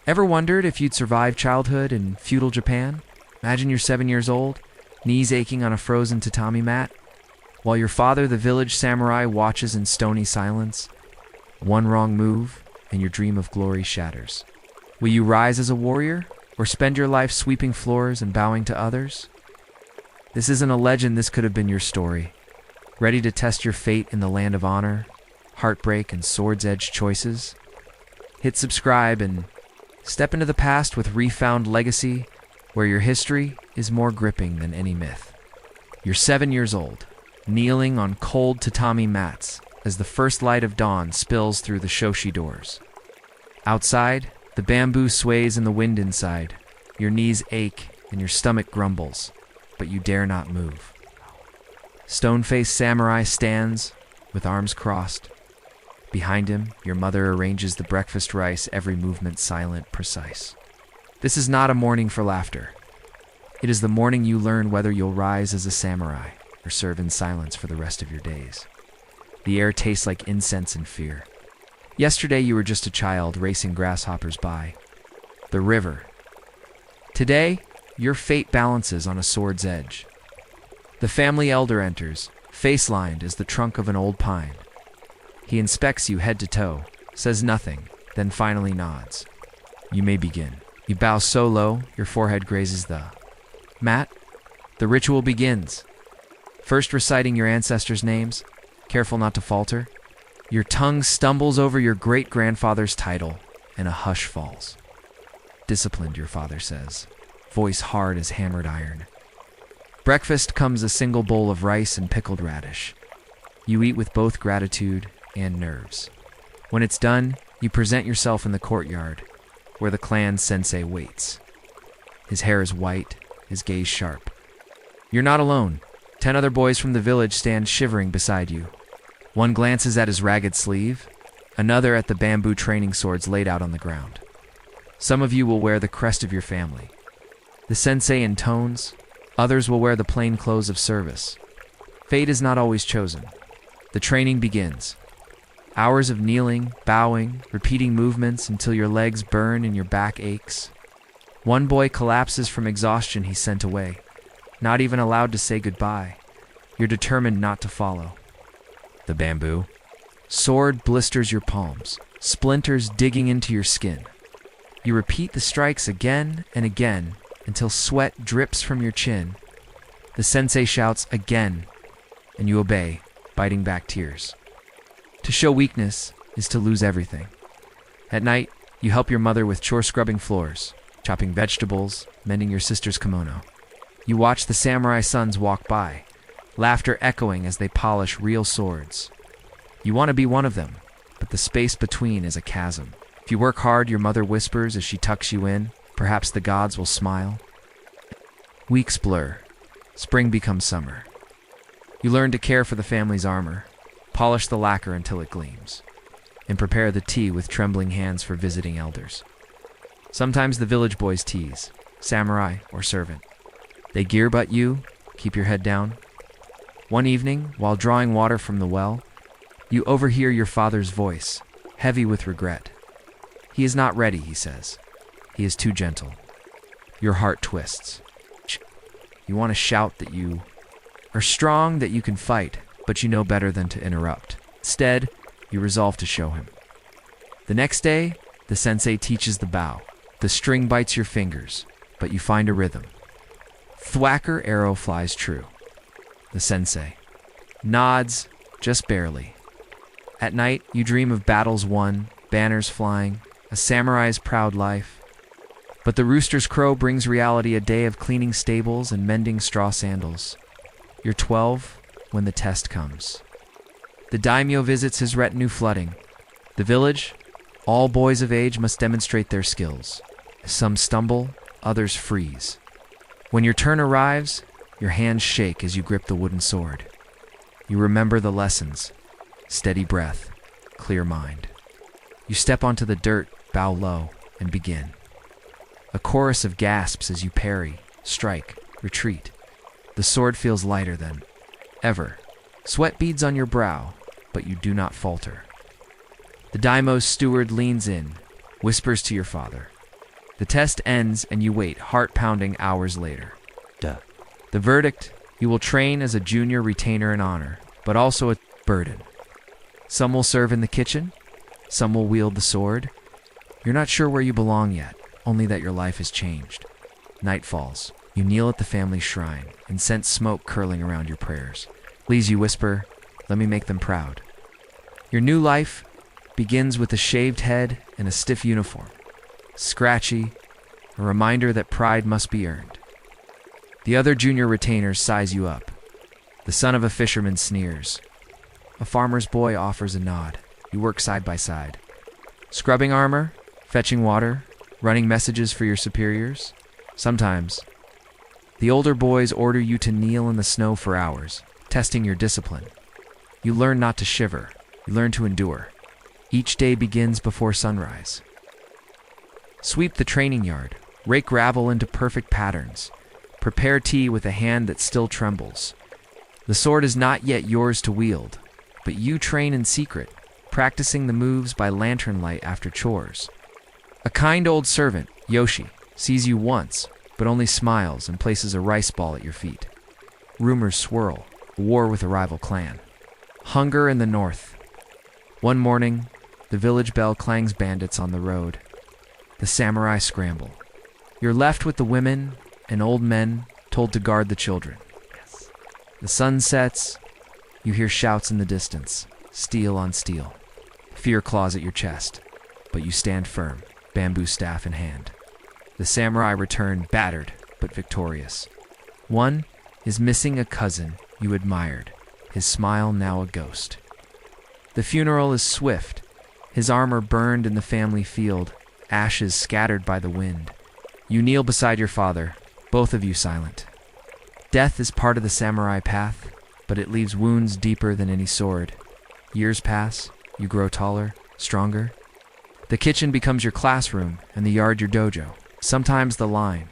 Ever wondered if you'd survive childhood in feudal Japan? Imagine you're 7 years old, knees aching on a frozen tatami mat, while your father, the village samurai, watches in stony silence. One wrong move, and your dream of glory shatters. Will you rise as a warrior, or spend your life sweeping floors and bowing to others? This isn't a legend, this could have been your story. Ready to test your fate in the land of honor, heartbreak, and sword's edge choices? Hit subscribe and step into the past with Refound Legacy, where your history is more gripping than any myth. You're 7 years old, kneeling on cold tatami mats as the first light of dawn spills through the shoshi doors. Outside, the bamboo sways in the wind inside. Your knees ache and your stomach grumbles, but you dare not move. Stone-faced samurai stands with arms crossed. Behind him, your mother arranges the breakfast rice, every movement silent, precise. This is not a morning for laughter. It is the morning you learn whether you'll rise as a samurai or serve in silence for the rest of your days. The air tastes like incense and fear. Yesterday you were just a child racing grasshoppers by the river. Today, your fate balances on a sword's edge. The family elder enters, face-lined as the trunk of an old pine. He inspects you head to toe, says nothing, then finally nods. You may begin. You bow so low, your forehead grazes the mat. The ritual begins. First reciting your ancestors' names, careful not to falter. Your tongue stumbles over your great-grandfather's title, and a hush falls. Disciplined, your father says, voice hard as hammered iron. Breakfast comes a single bowl of rice and pickled radish. You eat with both gratitude and nerves. When it's done, you present yourself in the courtyard, where the clan sensei waits. His hair is white, his gaze sharp. You're not alone. 10 other boys from the village stand shivering beside you. One glances at his ragged sleeve, another at the bamboo training swords laid out on the ground. Some of you will wear the crest of your family. The sensei intones, others will wear the plain clothes of service. Fate is not always chosen. The training begins. Hours of kneeling, bowing, repeating movements until your legs burn and your back aches. One boy collapses from exhaustion, he's sent away, not even allowed to say goodbye. You're determined not to follow. The bamboo. Sword blisters your palms, splinters digging into your skin. You repeat the strikes again and again until sweat drips from your chin. The sensei shouts again, and you obey, biting back tears. To show weakness is to lose everything. At night, you help your mother with chore scrubbing floors, chopping vegetables, mending your sister's kimono. You watch the samurai sons walk by, laughter echoing as they polish real swords. You want to be one of them, but the space between is a chasm. If you work hard, your mother whispers as she tucks you in, perhaps the gods will smile. Weeks blur. Spring becomes summer. You learn to care for the family's armor, polish the lacquer until it gleams, and prepare the tea with trembling hands for visiting elders. Sometimes the village boys tease, samurai or servant. They gear butt you, keep your head down. One evening, while drawing water from the well, you overhear your father's voice, heavy with regret. He is not ready, he says. He is too gentle. Your heart twists. You want to shout that you are strong, that you can fight, but you know better than to interrupt. Instead, you resolve to show him. The next day, the sensei teaches the bow. The string bites your fingers, but you find a rhythm. Thwacker arrow flies true. The sensei nods, just barely. At night, you dream of battles won, banners flying, a samurai's proud life. But the rooster's crow brings reality, a day of cleaning stables and mending straw sandals. You're 12 when the test comes. The daimyo visits his retinue flooding. The village, all boys of age must demonstrate their skills. Some stumble, others freeze. When your turn arrives, your hands shake as you grip the wooden sword. You remember the lessons. Steady breath, clear mind. You step onto the dirt, bow low, and begin. A chorus of gasps as you parry, strike, retreat. The sword feels lighter than ever. Sweat beads on your brow, but you do not falter. The daimyo's steward leans in, whispers to your father. The test ends and you wait, heart pounding, hours later. Duh. The verdict: you will train as a junior retainer in honor, but also a burden. Some will serve in the kitchen, some will wield the sword. You're not sure where you belong yet, only that your life has changed. Night falls. You kneel at the family shrine, incense smoke curling around your prayers. Please, you whisper, let me make them proud. Your new life begins with a shaved head and a stiff uniform. Scratchy, a reminder that pride must be earned. The other junior retainers size you up. The son of a fisherman sneers. A farmer's boy offers a nod. You work side by side. Scrubbing armor, fetching water, running messages for your superiors. Sometimes, the older boys order you to kneel in the snow for hours, testing your discipline. You learn not to shiver. You learn to endure. Each day begins before sunrise. Sweep the training yard. Rake gravel into perfect patterns. Prepare tea with a hand that still trembles. The sword is not yet yours to wield, but you train in secret, practicing the moves by lantern light after chores. A kind old servant, Yoshi, sees you once, but only smiles and places a rice ball at your feet. Rumors swirl, a war with a rival clan. Hunger in the north. One morning, the village bell clangs bandits on the road. The samurai scramble. You're left with the women and old men told to guard the children. The sun sets. You hear shouts in the distance, steel on steel. Fear claws at your chest, but you stand firm, bamboo staff in hand. The samurai return, battered but victorious. One is missing a cousin you admired, his smile now a ghost. The funeral is swift, his armor burned in the family field, ashes scattered by the wind. You kneel beside your father, both of you silent. Death is part of the samurai path, but it leaves wounds deeper than any sword. Years pass, you grow taller, stronger. The kitchen becomes your classroom, and the yard your dojo. Sometimes the line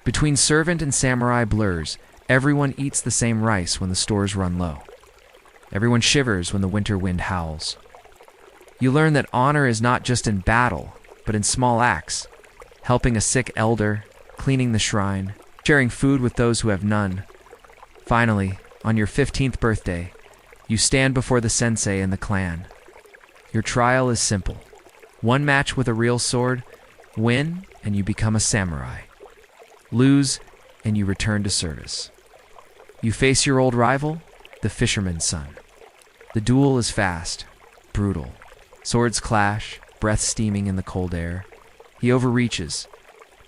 between servant and samurai blurs. Everyone eats the same rice when the stores run low. Everyone shivers when the winter wind howls. You learn that honor is not just in battle, but in small acts. Helping a sick elder, cleaning the shrine, sharing food with those who have none. Finally, on your 15th birthday, you stand before the sensei and the clan. Your trial is simple. One match with a real sword, win, and you become a samurai. Lose, and you return to service. You face your old rival, the fisherman's son. The duel is fast, brutal. Swords clash, breath steaming in the cold air. He overreaches.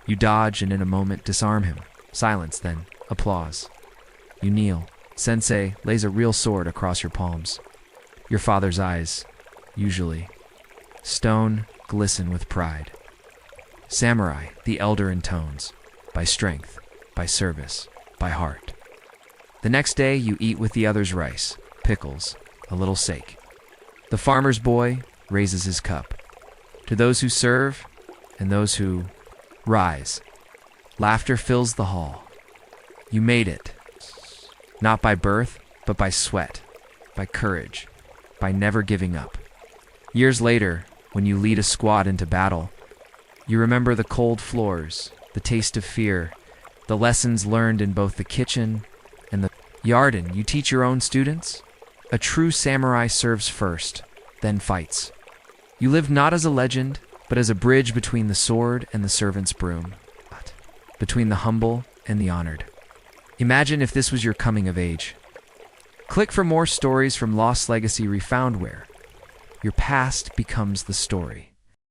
You dodge and in a moment disarm him. Silence, then applause. You kneel. Sensei lays a real sword across your palms. Your father's eyes, usually stone, glisten with pride. Samurai, the elder intones, by strength, by service, by heart. The next day you eat with the others rice, pickles, a little sake. The farmer's boy raises his cup. To those who serve and those who rise. Laughter fills the hall. You made it. Not by birth, but by sweat, by courage, by never giving up. Years later, when you lead a squad into battle, you remember the cold floors, the taste of fear, the lessons learned in both the kitchen and the yarden. You teach your own students. A true samurai serves first, then fights. You live not as a legend, but as a bridge between the sword and the servant's broom, between the humble and the honored. Imagine if this was your coming of age. Click for more stories from Lost Legacy Refound, where your past becomes the story.